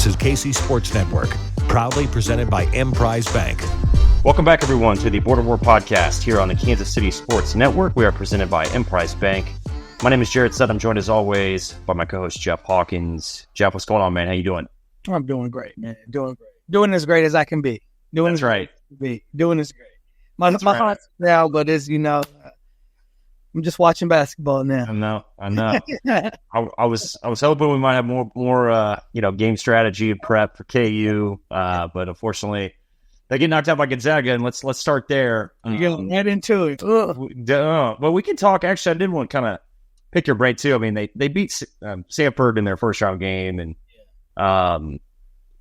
is KC Sports Network, proudly presented by Emprise Bank. Welcome back, everyone, to the Border War podcast here on the Kansas City Sports Network. We are presented by Emprise Bank. My name is Jarrett Sutton. I'm joined, as always, by my co-host, Jeff Hawkins. Jeff, what's going on, man? How you doing? I'm doing great, man. Doing great. Doing as great as I can be. That's right. Doing as great. My heart's now, but as you know, I'm just watching basketball now. I know. I was hoping we might have more game strategy and prep for KU, but unfortunately, they get knocked out by Gonzaga, and let's start there. You're going to head into it. But we can talk. Actually, I did want to kind of pick your brain too. I mean, they beat Samford in their first round game, and kind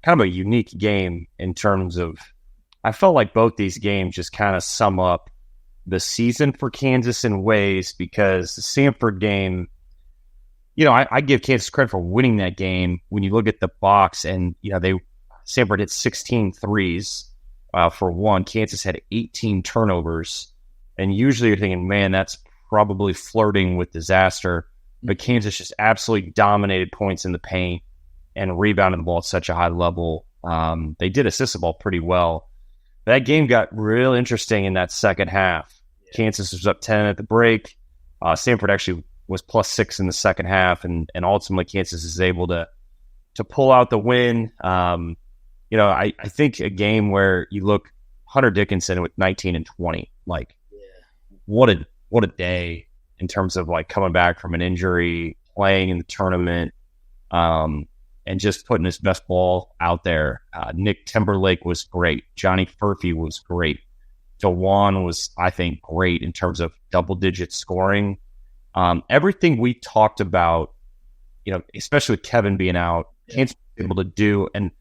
of a unique game in terms of. I felt like both these games just kind of sum up the season for Kansas in ways, because the Samford game, I give Kansas credit for winning that game. When you look at the box, and Samford hit 16 threes for one. Kansas had 18 turnovers, and usually you're thinking, man, that's probably flirting with disaster. But Kansas just absolutely dominated points in the paint and rebounded the ball at such a high level. They did assist the ball pretty well. That game got real interesting in that second half. Kansas was up 10 at the break. Samford actually was plus 6 in the second half, and ultimately Kansas is able to pull out the win. I think a game where you look Hunter Dickinson with 19 and 20, what a day in terms of coming back from an injury, playing in the tournament, and just putting his best ball out there. Nick Timberlake was great. Johnny Furphy was great. DeJuan was, I think, great in terms of double-digit scoring. Everything we talked about, especially with Kevin being out, Kansas was able to do. And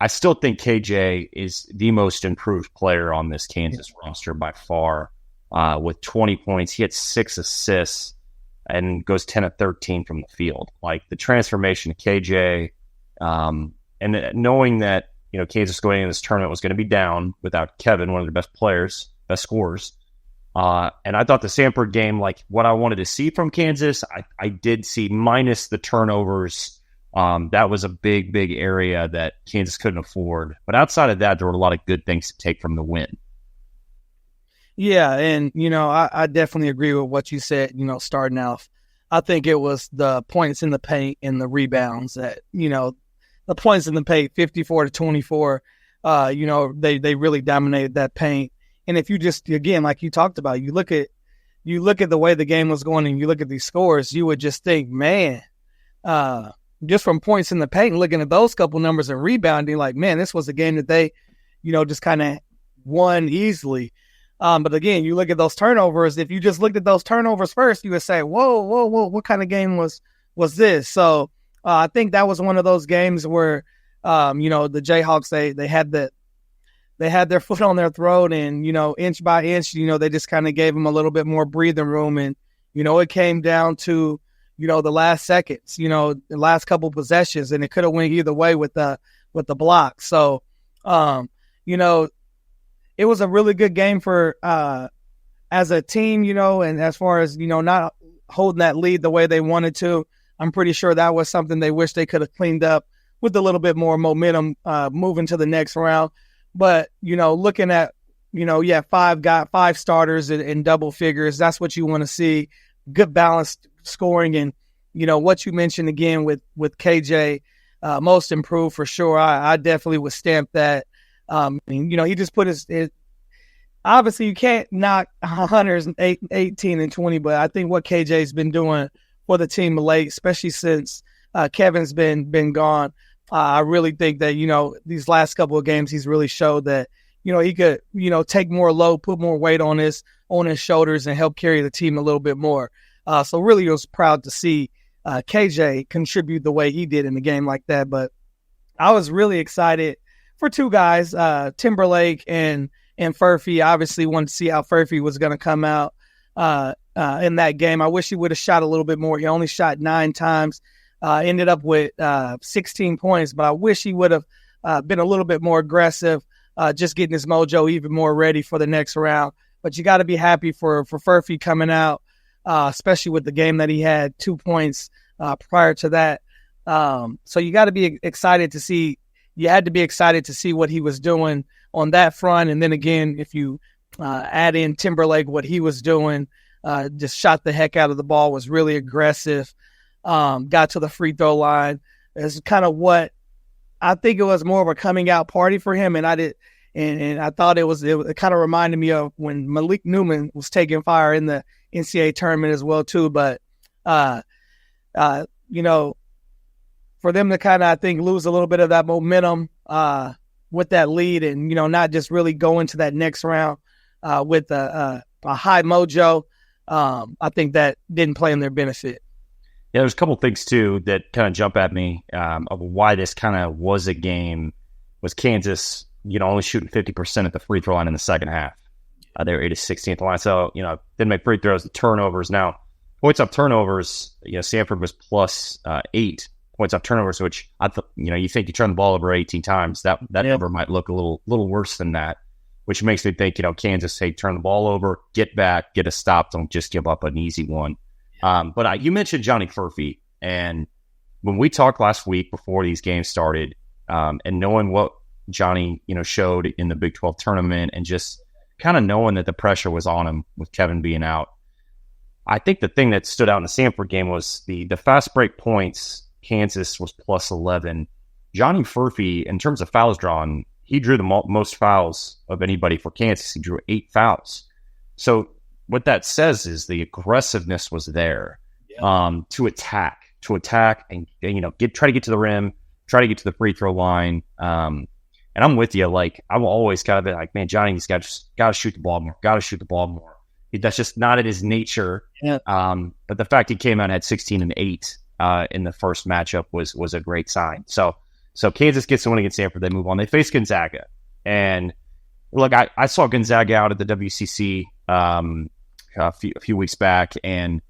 I still think KJ is the most improved player on this Kansas roster by far. With 20 points, he had 6 assists and goes 10 of 13 from the field. The transformation of KJ, and knowing that Kansas going into this tournament was going to be down without Kevin, one of their best players, best scorers. And I thought the Samford game, what I wanted to see from Kansas, I did see, minus the turnovers. That was a big, big area that Kansas couldn't afford. But outside of that, there were a lot of good things to take from the win. Yeah, and, I definitely agree with what you said, starting off. I think it was the points in the paint and the rebounds that, the points in the paint, 54-24, they really dominated that paint. And if you just, again, like you talked about, you look at the way the game was going and you look at these scores, you would just think, man, just from points in the paint, looking at those couple numbers and rebounding, man, this was a game that they, just kind of won easily. But again, you look at those turnovers. If you just looked at those turnovers first, you would say, whoa, what kind of game was this? So I think that was one of those games where, the Jayhawks, they had their foot on their throat, and, inch by inch, they just kind of gave them a little bit more breathing room. And, it came down to, the last seconds, the last couple possessions, and it could have went either way with the block. So, it was a really good game for as a team, and as far as, not holding that lead the way they wanted to. I'm pretty sure that was something they wish they could have cleaned up with a little bit more momentum moving to the next round. But, looking at, 5 starters in double figures, that's what you want to see. Good balanced scoring, and, what you mentioned again with KJ, most improved for sure. I definitely would stamp that. He just put his obviously you can't knock Hunter's 18 and 20, but I think what KJ's been doing for the team late, especially since Kevin's been gone, I really think that, these last couple of games, he's really showed that, he could, take more load, put more weight on his shoulders and help carry the team a little bit more. So really was proud to see KJ contribute the way he did in the game like that. But I was really excited for 2 guys, Timberlake and Furphy. Obviously wanted to see how Furphy was going to come out in that game. I wish he would have shot a little bit more. He only shot 9 times, ended up with 16 points, but I wish he would have been a little bit more aggressive, just getting his mojo even more ready for the next round. But you got to be happy for Furphy coming out, especially with the game that he had, 2 points prior to that. So you got to be excited to see you had to be excited to see what he was doing on that front. And then again, if you add in Timberlake, what he was doing, just shot the heck out of the ball, was really aggressive, got to the free throw line. It's kind of what I think it was, more of a coming out party for him. And I thought it kind of reminded me of when Malik Newman was taking fire in the NCAA tournament as well too. But, for them to kind of, I think, lose a little bit of that momentum with that lead and, not just really go into that next round with a high mojo, I think that didn't play in their benefit. Yeah, there's a couple things, too, that kind of jump at me of why this kind of was a game. Was Kansas, only shooting 50% at the free throw line in the second half. They were 8 of 16 at the line. So, didn't make free throws, the turnovers. Now, points off turnovers, Samford was plus 8 points off turnovers, which I thought, you think you turn the ball over 18 times, that number might look a little worse than that, which makes me think, Kansas, hey, turn the ball over, get back, get a stop, don't just give up an easy one. But you mentioned Johnny Furphy, and when we talked last week before these games started, and knowing what Johnny, showed in the Big 12 tournament, and just kind of knowing that the pressure was on him with Kevin being out, I think the thing that stood out in the Samford game was the fast break points. Kansas was plus 11. Johnny Furphy, in terms of fouls drawn, he drew the most fouls of anybody for Kansas. He drew 8 fouls. So what that says is the aggressiveness was there to attack and try to get to the rim, try to get to the free throw line. And I'm with you. Like, I'm always kind of been like, man, Johnny, he's got to shoot the ball more. That's just not in his nature. Yeah. But the fact he came out and had 16 and 8 in the first matchup was a great sign. So Kansas gets the win against Samford. They move on. They face Gonzaga. And look, I saw Gonzaga out at the WCC a few weeks back, and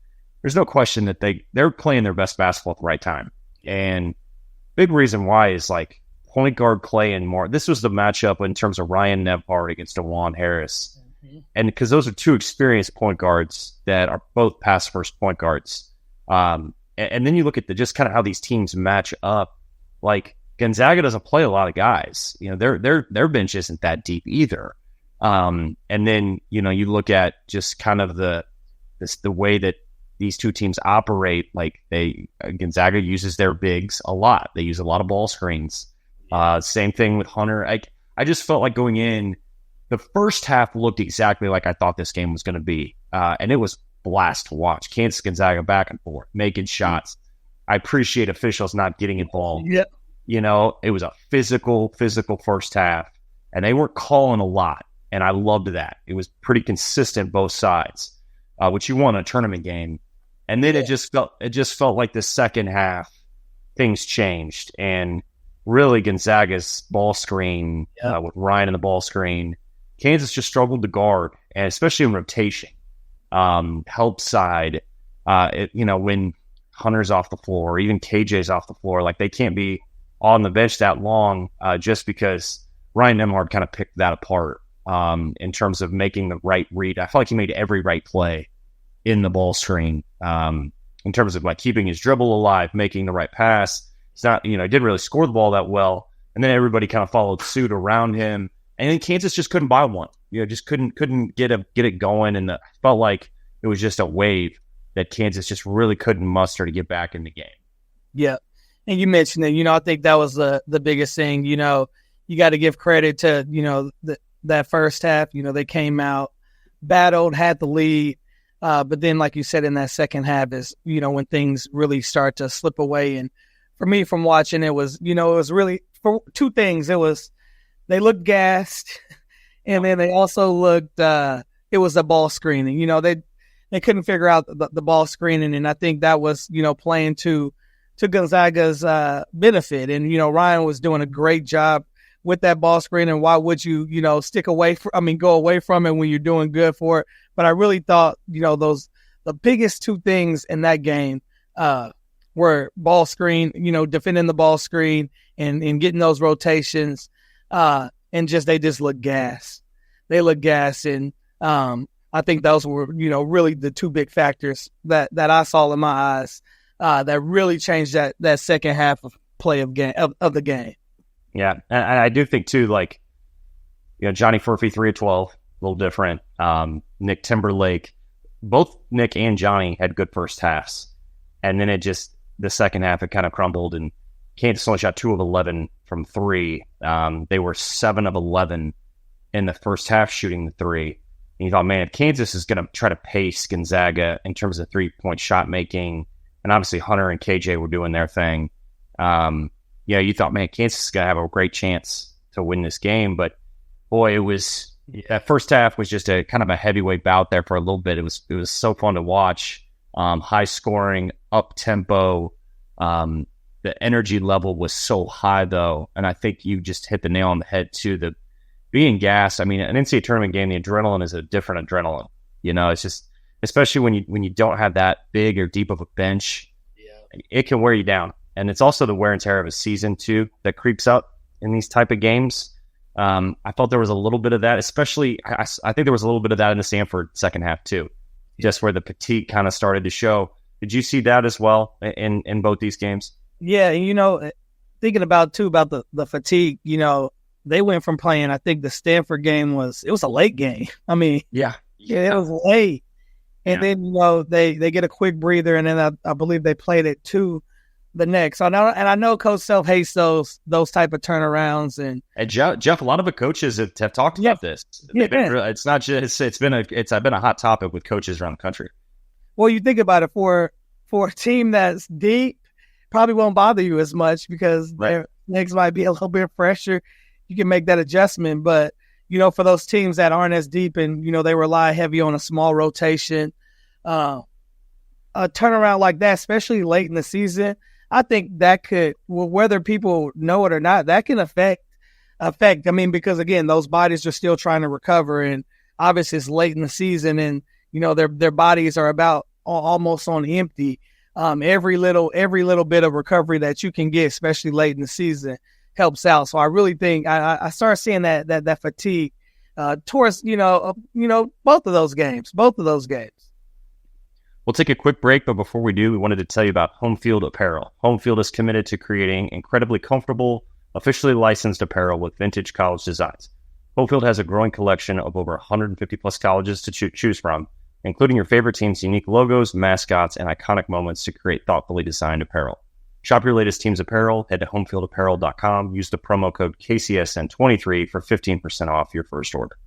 there's no question that they're playing their best basketball at the right time. And big reason why is like point guard play and more. This was the matchup in terms of Ryan Nebhart against DeJuan Harris. Mm-hmm. And because those are two experienced point guards that are both pass first point guards. And then you look at just kind of how these teams match up. Like, Gonzaga doesn't play a lot of guys. Their bench isn't that deep either. And then, you look at just kind of the way that these two teams operate. Like, Gonzaga uses their bigs a lot. They use a lot of ball screens. Same thing with Hunter. I just felt like going in, the first half looked exactly like I thought this game was going to be. And it was blast to watch. Kansas Gonzaga back and forth, making shots. I appreciate officials not getting involved. Yep. It was a physical first half, and they weren't calling a lot, and I loved that. It was pretty consistent both sides, which you want in a tournament game. And then it just felt like the second half things changed, and really Gonzaga's ball screen with Ryan in the ball screen, Kansas just struggled to guard, and especially in rotation. Help side, when Hunter's off the floor, or even KJ's off the floor, like, they can't be on the bench that long just because Ryan Nembhard kind of picked that apart in terms of making the right read. I felt like he made every right play in the ball screen in terms of like keeping his dribble alive, making the right pass. He's not, didn't really score the ball that well. And then everybody kind of followed suit around him. And then Kansas just couldn't buy one. Just couldn't get it going. And it felt like it was just a wave that Kansas just really couldn't muster to get back in the game. Yeah. And you mentioned it, I think that was the biggest thing. You got to give credit to, that first half. They came out, battled, had the lead. But then, like you said, in that second half is, when things really start to slip away. And for me, from watching, it was really for two things. It was, they looked gassed, and then they also looked, it was a ball screening. They couldn't figure out the ball screening, and I think that was, playing to Gonzaga's benefit. And, Ryan was doing a great job with that ball screen, and why would you, go away from it when you're doing good for it? But I really thought, the biggest two things in that game were ball screen, defending the ball screen and getting those rotations. And they just look gas. They look gas. And I think those were, really the two big factors that I saw in my eyes that really changed that second half of play of the game. Yeah, and I do think too, like, Johnny Furphy 3 of 12, a little different. Nick Timberlake, both Nick and Johnny had good first halves, and then the second half it kind of crumbled, and Kansas only shot 2 of 11 from 3. They were 7 of 11 in the first half shooting the 3. And you thought, man, if Kansas is going to try to pace Gonzaga in terms of 3-point shot making, and obviously Hunter and KJ were doing their thing, you thought, man, Kansas is going to have a great chance to win this game. But boy, that first half was just a kind of a heavyweight bout there for a little bit. It was so fun to watch. High scoring, up tempo. The energy level was so high though, and I think you just hit the nail on the head too. The being gassed. I mean, an NCAA tournament game, the adrenaline is a different adrenaline. It's just, especially when you don't have that big or deep of a bench, it can wear you down. And it's also the wear and tear of a season too that creeps up in these type of games. I felt there was a little bit of that, especially I think there was a little bit of that in the Stanford second half too, just where the fatigue kind of started to show. Did you see that as well in both these games? Yeah, thinking about the fatigue, they went from playing, I think the Stanford game was a late game. I mean, yeah, it was late. And then, they get a quick breather, and then I believe they played it to the next. I know Coach Self hates those type of turnarounds. And Jeff, a lot of the coaches have talked about this. It's not just it's been a hot topic with coaches around the country. Well, you think about it, for a team that's deep, probably won't bother you as much because their legs might be a little bit fresher. You can make that adjustment. But, for those teams that aren't as deep and, they rely heavy on a small rotation, a turnaround like that, especially late in the season, I think that could, whether people know it or not, that can affect. I mean, because again, those bodies are still trying to recover, and obviously it's late in the season, and their bodies are about almost on empty. Every little bit of recovery that you can get, especially late in the season, helps out. So I really think I started seeing that fatigue towards both of those games. We'll take a quick break, but before we do, we wanted to tell you about Home Field Apparel. Home Field is committed to creating incredibly comfortable, officially licensed apparel with vintage college designs. Home Field has a growing collection of over 150 plus colleges to choose from, including your favorite team's unique logos, mascots, and iconic moments to create thoughtfully designed apparel. Shop your latest team's apparel. Head to homefieldapparel.com. Use the promo code KCSN23 for 15% off your first order.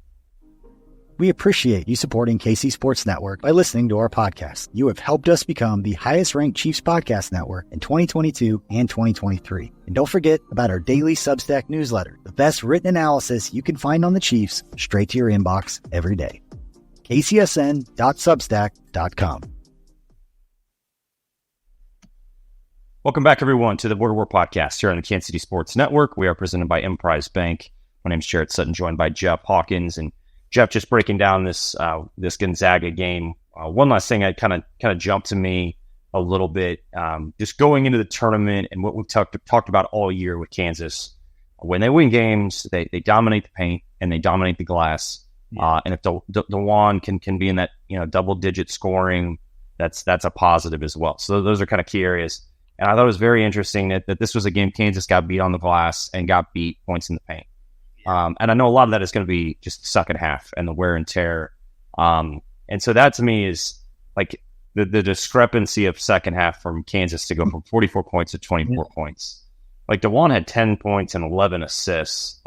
We appreciate you supporting KC Sports Network by listening to our podcast. You have helped us become the highest-ranked Chiefs podcast network in 2022 and 2023. And don't forget about our daily Substack newsletter, the best written analysis you can find on the Chiefs straight to your inbox every day. kcsn.substack.com. Welcome back, everyone, to the Border War Podcast here on the Kansas City Sports Network. We are presented by Emprise Bank. My name is Jarrett Sutton, joined by Jeff Hawkins. And Jeff, just breaking down this Gonzaga game. One last thing that kind of jumped to me a little bit, just going into the tournament and what we've talked about all year with Kansas. When they win games, they dominate the paint and they dominate the glass. Yeah. And if DeJuan can be in that double-digit scoring, that's a positive as well. So those are kind of key areas. And I thought it was very interesting that this was a game Kansas got beat on the glass and got beat points in the paint. And I know a lot of that is going to be just the second half and the wear and tear. And so that to me is like the discrepancy of second half from Kansas to go from 44 points to 24 points. Like DeJuan had 10 points and 11 assists.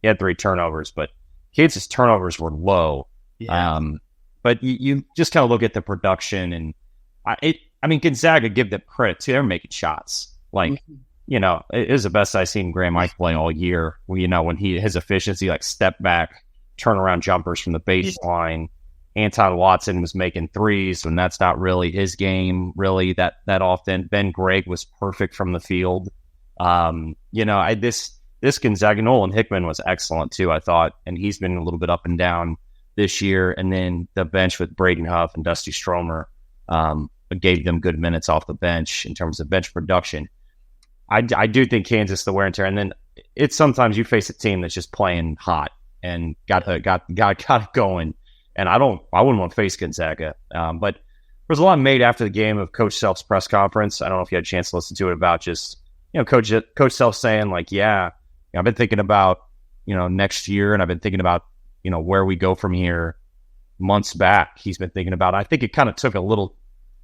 He had 3 turnovers, but Kansas turnovers were low. Yeah. But you just kind of look at the production, and I mean, Gonzaga, give them credit too. They're making shots. Like, it is the best I've seen Graham Ike play all year. When his efficiency, like step back, turnaround jumpers from the baseline. Anton Watson was making threes, and that's not really his game, really, that often. Ben Gregg was perfect from the field. This Gonzaga, Nolan Hickman was excellent too, I thought, and he's been a little bit up and down this year. And then the bench with Braden Huff and Dusty Stromer gave them good minutes off the bench in terms of bench production. I do think Kansas, the wear and tear, and then it's sometimes you face a team that's just playing hot and got it going. And I wouldn't want to face Gonzaga. But there was a lot made after the game of Coach Self's press conference. I don't know if you had a chance to listen to it about just Coach Self saying like, yeah, I've been thinking about, next year, and I've been thinking about, where we go from here months back. He's been thinking about, I think it kind of took a little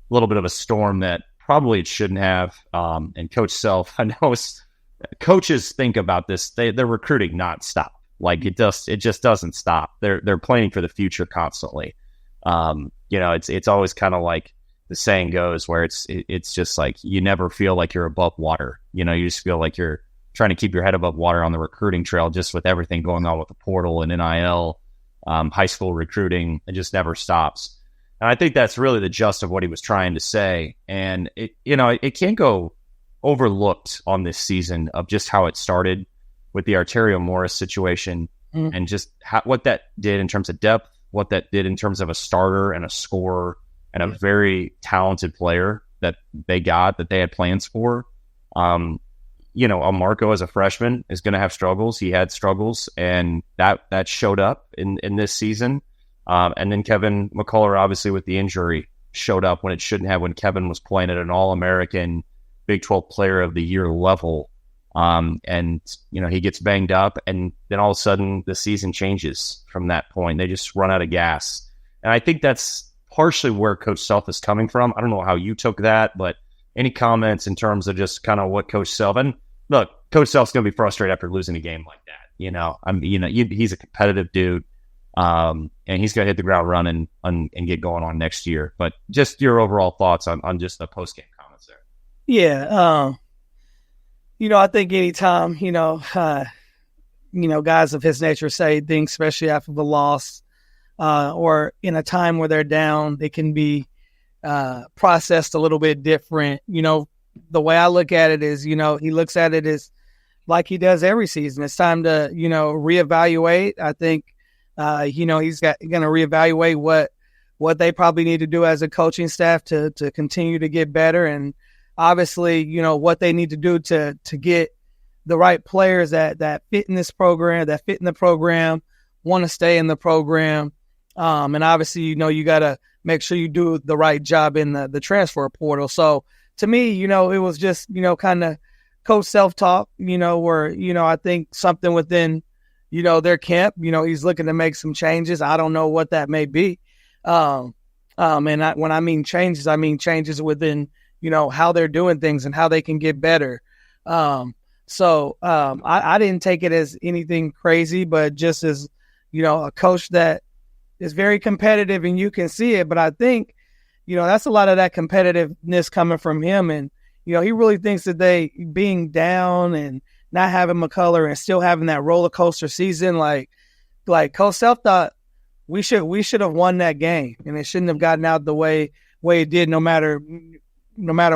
bit of a storm that probably it shouldn't have. And Coach Self, I know coaches think about this. They're recruiting nonstop. Like it just doesn't stop. They're planning for the future constantly. It's always kind of like the saying goes, where it's just like you never feel like you're above water. You just feel like you're trying to keep your head above water on the recruiting trail, just with everything going on with the portal and NIL, high school recruiting. It just never stops. And I think that's really the gist of what he was trying to say. And it can't go overlooked on this season of just how it started with the Arterio Morris situation, and just what that did in terms of depth, what that did in terms of a starter and a scorer and a very talented player that they had plans for. Marco as a freshman is going to have struggles. He had struggles, and that showed up in this season. And then Kevin McCullough, obviously with the injury, showed up when it shouldn't have, when Kevin was playing at an All-American Big 12 Player of the Year level. He gets banged up, and then all of a sudden the season changes from that point. They just run out of gas. And I think that's partially where Coach Self is coming from. I don't know how you took that, but any comments in terms of just kind of what Coach Self, and look, Coach Self's going to be frustrated after losing a game like that. He's a competitive dude. And he's going to hit the ground running and get going on next year. But just your overall thoughts on just the post-game comments there. Yeah. I think anytime, guys of his nature say things, especially after the loss, or in a time where they're down, they can be processed a little bit different. The way I look at it is, he looks at it as like he does every season. It's time to, reevaluate. I think, he's going to reevaluate what they probably need to do as a coaching staff to continue to get better. And obviously, what they need to do to get the right players that fit in this program, that fit in the program, want to stay in the program. And obviously, you got to make sure you do the right job in the transfer portal. So to me, it was just, kind of Coach Self-talk, where, I think something within, their camp, he's looking to make some changes. I don't know what that may be. When I mean changes within, how they're doing things and how they can get better. I didn't take it as anything crazy, but just as, a coach that is very competitive, and you can see it. But I think, that's a lot of that competitiveness coming from him. And, he really thinks that they being down and not having McCullough and still having that roller coaster season, like Coach Self thought we should have won that game, and it shouldn't have gotten out the way it did, no matter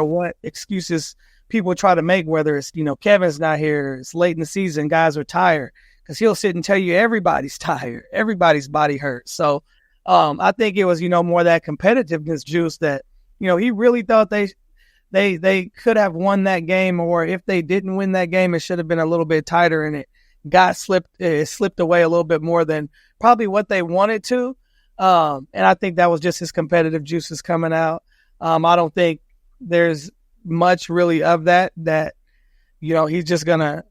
what excuses people try to make, whether it's, Kevin's not here, it's late in the season, guys are tired, because he'll sit and tell you everybody's tired, everybody's body hurts. So I think it was, more that competitiveness juice that, he really thought they could have won that game, or if they didn't win that game, it should have been a little bit tighter, and it slipped away a little bit more than probably what they wanted to. And I think that was just his competitive juices coming out. I don't think there's much really of that, he's just going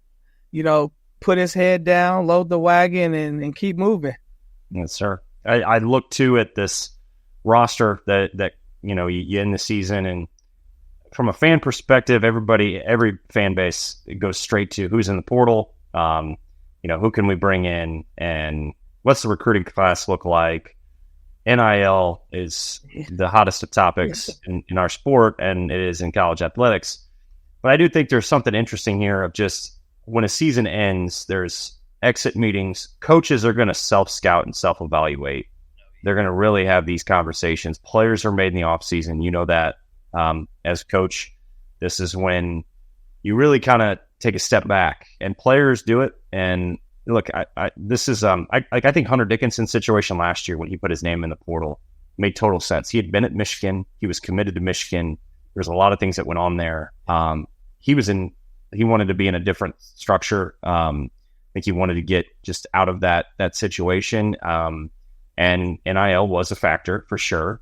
to, put his head down, load the wagon, and keep moving. Yes, sir. I look too at this roster that you end the season, and from a fan perspective, every fan base goes straight to who's in the portal, who can we bring in, and what's the recruiting class look like. NIL is the hottest of topics in our sport, and it is in college athletics. But I do think there's something interesting here of just when a season ends, there's exit meetings. Coaches are going to self-scout and self-evaluate. They're going to really have these conversations. Players are made in the offseason. You know that. As coach, this is when you really kind of take a step back, and players do it. And look, I think Hunter Dickinson's situation last year when he put his name in the portal made total sense. He had been at Michigan. He was committed to Michigan. There's a lot of things that went on there. He wanted to be in a different structure. I think he wanted to get just out of that situation. And NIL was a factor for sure.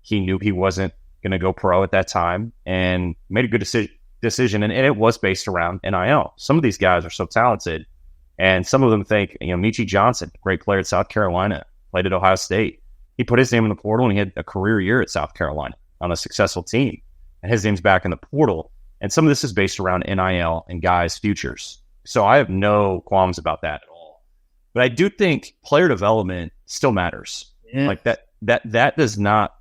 He knew he wasn't going to go pro at that time, and made a good decision decision, and it was based around NIL. Some of these guys are so talented, and some of them think, Michi Johnson, great player at South Carolina, played at Ohio State. He put his name in the portal, and he had a career year at South Carolina on a successful team, and his name's back in the portal. And some of this is based around NIL and guys' futures. So I have no qualms about that at all. But I do think player development still matters. Yeah. Like that does not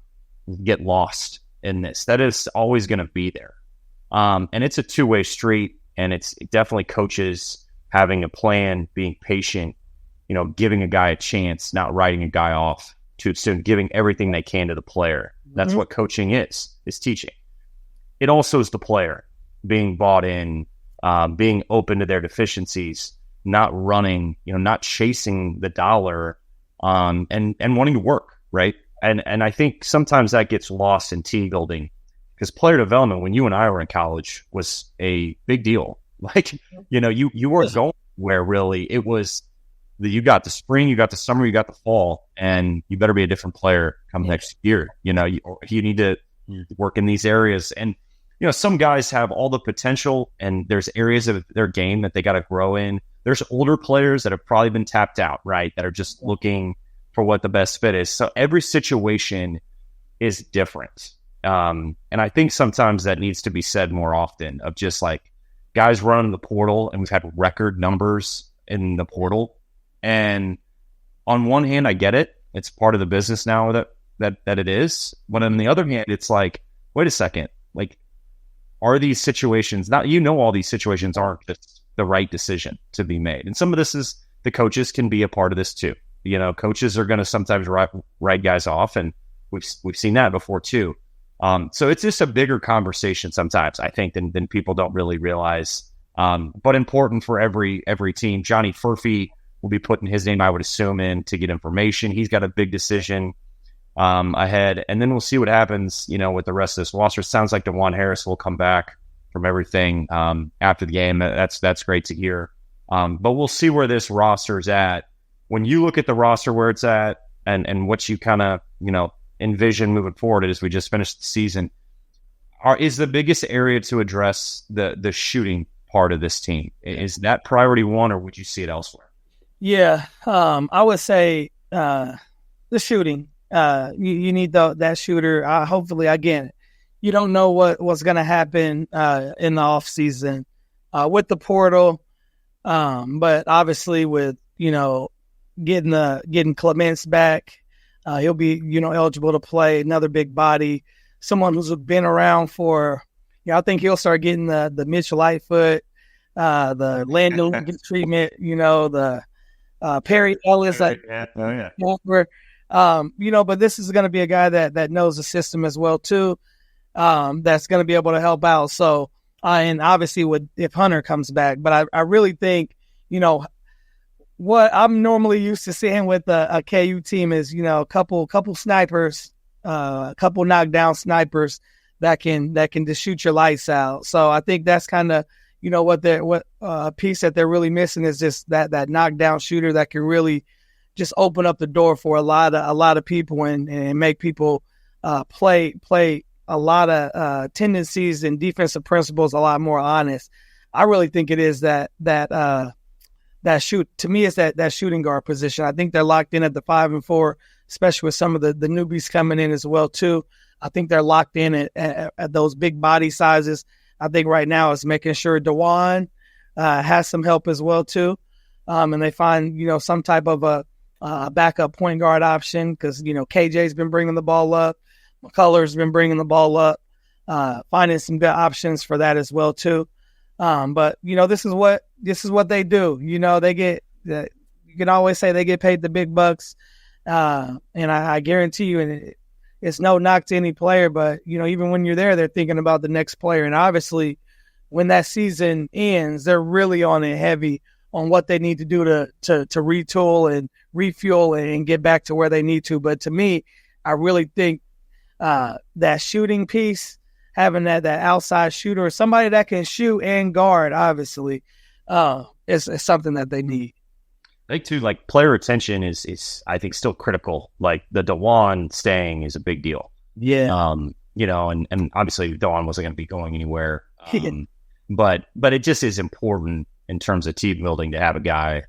get lost in this. That is always going to be there. And it's a two-way street, and it's definitely coaches having a plan, being patient, giving a guy a chance, not writing a guy off too soon, giving everything they can to the player. That's what coaching is teaching. It also is the player being bought in, being open to their deficiencies, not running, not chasing the dollar, and wanting to work, right? And I think sometimes that gets lost in team building, because player development, when you and I were in college, was a big deal. Like, you weren't going where really. It was you got the spring, you got the summer, you got the fall, and you better be a different player come next year. You need to work in these areas. And, some guys have all the potential, and there's areas of their game that they got to grow in. There's older players that have probably been tapped out, right? That are just looking for what the best fit is. So every situation is different. And I think sometimes that needs to be said more often, of just like guys running the portal, and we've had record numbers in the portal. And on one hand, I get it. It's part of the business now that it is. But on the other hand, it's like, wait a second, like, are these situations not, all these situations aren't just the right decision to be made. And some of this is, the coaches can be a part of this too. Coaches are going to sometimes write guys off, and we've seen that before too. So it's just a bigger conversation sometimes, I think, than people don't really realize. But important for every team. Johnny Furphy will be putting his name, I would assume, in to get information. He's got a big decision ahead, and then we'll see what happens, with the rest of this roster. Sounds like DeJuan Harris will come back from everything after the game. That's great to hear. But we'll see where this roster's at. When you look at the roster where it's at, and what you kind of envision moving forward as we just finished the season, is the biggest area to address the shooting part of this team? Is that priority one, or would you see it elsewhere? Yeah, I would say the shooting. You need that shooter. Hopefully, again, you don't know what's going to happen in the offseason with the portal, but obviously with getting Clements back, he'll be eligible to play. Another big body, someone who's been around for. I think he'll start getting the Mitch Lightfoot, the Landon treatment. The Perry Ellis, but this is going to be a guy that knows the system as well too. That's going to be able to help out. So, and obviously if Hunter comes back, but I really think, what I'm normally used to seeing with a KU team is, a couple snipers, a couple knockdown snipers that can just shoot your lights out. So I think that's kind of, what piece that they're really missing is just that knockdown shooter that can really just open up the door for a lot of people and make people play a lot of tendencies and defensive principles a lot more honest. I really think it is that shooting guard position. I think they're locked in at the 5 and 4, especially with some of the newbies coming in as well too. I think they're locked in at those big body sizes. I think right now it's making sure DeJuan has some help as well too, and they find some type of a backup point guard option, because KJ's been bringing the ball up, McCullough's been bringing the ball up, finding some good options for that as well too. But this is what they do. They get you can always say they get paid the big bucks, and I guarantee you, and it's no knock to any player, but even when you're there, they're thinking about the next player. And obviously, when that season ends, they're really on it heavy on what they need to do to retool and refuel and get back to where they need to. But to me, I really think that shooting piece, having that outside shooter, somebody that can shoot and guard, obviously, is something that they need. I think too, like, player retention is I think still critical. Like, the DeJuan staying is a big deal. Yeah. And obviously DeJuan wasn't going to be going anywhere. But it just is important in terms of team building to have a guy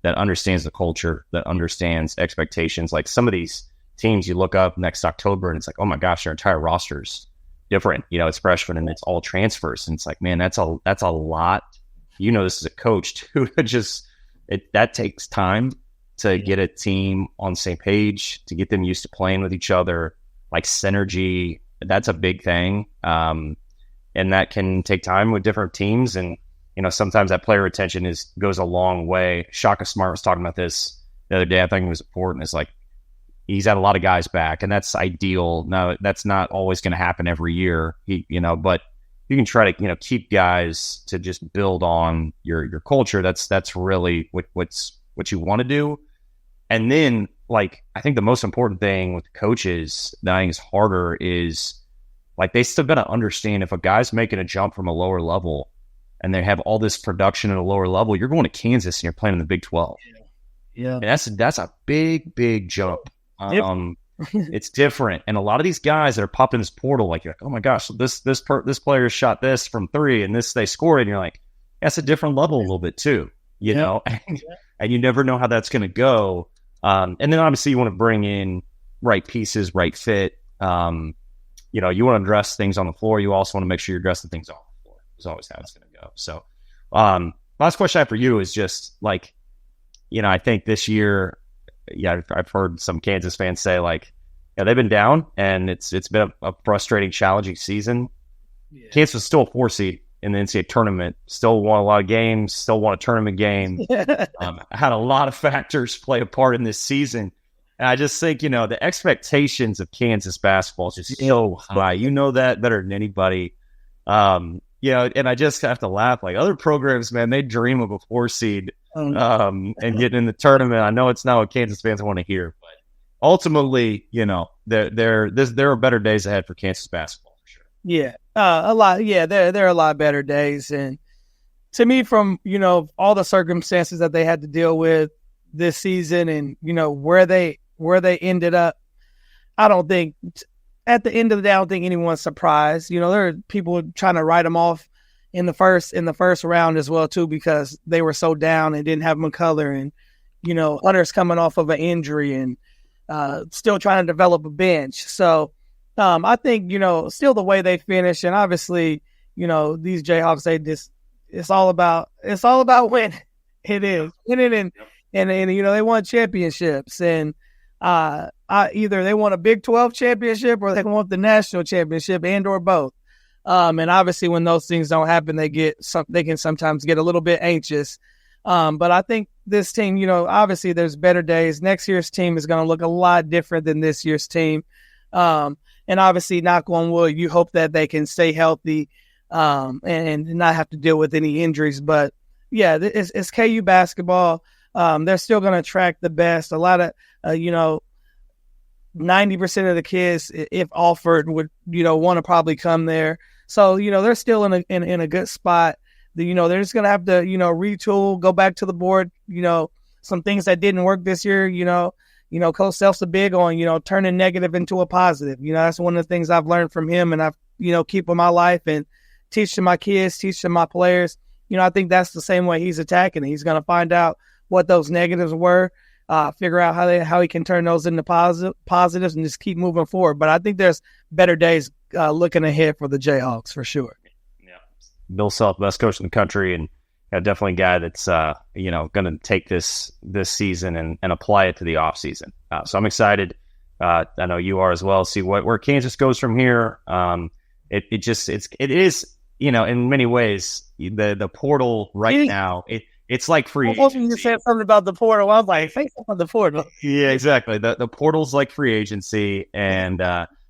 that understands the culture, that understands expectations. Like some of these teams you look up next October and it's like, oh my gosh, their entire roster's different. It's freshmen and it's all transfers. And it's like, man, that's a lot. This is a coach too. That takes time to get a team on the same page, to get them used to playing with each other, like synergy. That's a big thing. And that can take time with different teams. And, sometimes that player retention goes a long way. Shaka Smart was talking about this the other day. I think it was important. It's like, he's had a lot of guys back, and that's ideal. Now, that's not always going to happen every year, but you can try to, keep guys to just build on your culture. That's really what you want to do. And then, like, I think the most important thing with coaches that I think is harder is, like, they still got to understand if a guy's making a jump from a lower level and they have all this production at a lower level, you're going to Kansas and you're playing in the Big 12. Yeah. And that's a big jump. It's different. And a lot of these guys that are popping this portal, like, you're like, oh my gosh, this player shot this from 3 and they scored it. And you're like, that's a different level a little bit too, know, and you never know how that's going to go. And then obviously you want to bring in right pieces, right fit. You want to address things on the floor. You also want to make sure you're addressing things off the floor. It's always how it's going to go. So, last question I have for you is just like, I think this year, I've heard some Kansas fans say, like, they've been down and it's been a frustrating, challenging season. Yeah. Kansas was still a 4 seed in the NCAA tournament, still won a lot of games, still won a tournament game. Had a lot of factors play a part in this season. And I just think, the expectations of Kansas basketball is just so high. You know that better than anybody. And I just have to laugh. Like, other programs, man, they dream of a 4 seed and getting in the tournament. I know it's not what Kansas fans want to hear, but ultimately, there are better days ahead for Kansas basketball for sure. Yeah, a lot. Yeah, there are a lot better days. And to me, from all the circumstances that they had to deal with this season, and where they ended up, I don't think at the end of the day, I don't think anyone's surprised. There are people trying to write them off in the first round as well too, because they were so down and didn't have McCullough, and Hunter's coming off of an injury and still trying to develop a bench. So I think still the way they finish, and obviously these Jayhawks, it's all about winning. It is winning, and they won championships, and either they want a Big 12 championship or they want the national championship, and or both. And obviously when those things don't happen, they can sometimes get a little bit anxious. But I think this team, obviously there's better days. Next year's team is going to look a lot different than this year's team. And obviously, knock on wood, you hope that they can stay healthy and not have to deal with any injuries. But yeah, it's KU basketball. They're still going to attract the best. A lot of, 90% of the kids, if offered, would, want to probably come there. So, they're still in a good spot. They're just going to have to, retool, go back to the board, some things that didn't work this year, Coach Self's a big on, turning negative into a positive. That's one of the things I've learned from him, and I've, keep in my life and teach to my kids, teach to my players. I think that's the same way he's attacking it. He's going to find out what those negatives were, figure out how he can turn those into positives and just keep moving forward. But I think there's better days looking ahead for the Jayhawks for sure. Yeah, Bill Self, best coach in the country, and definitely a guy that's going to take this season and apply it to the off season. So I'm excited. I know you are as well. See where Kansas goes from here. It is in many ways the portal right now. It's like free agency. You said something about the portal. I was like, say something about the portal. Yeah, exactly. The portal's like free agency, and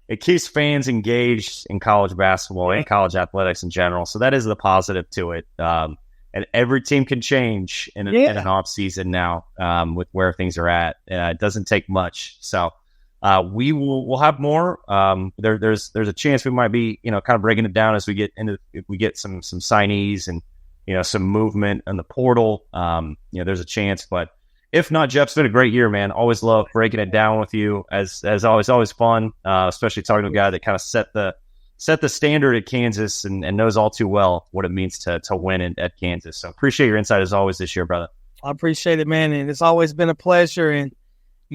it keeps fans engaged in college basketball and college athletics in general. So that is the positive to it. And every team can change in an off season now with where things are at. It doesn't take much. So we'll have more. There's a chance we might be kind of breaking it down as we get if we get some signees and some movement in the portal. There's a chance, but if not, Jeff, it's been a great year, man. Always love breaking it down with you. As always fun, especially talking to a guy that kind of set the set the standard at Kansas and knows all too well what it means to win at Kansas. So appreciate your insight as always this year, brother. I appreciate it, man. And it's always been a pleasure. And,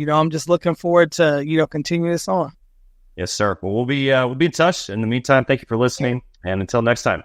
I'm just looking forward to, continue this on. Yes, sir. Well, we'll be in touch. In the meantime, thank you for listening. And until next time.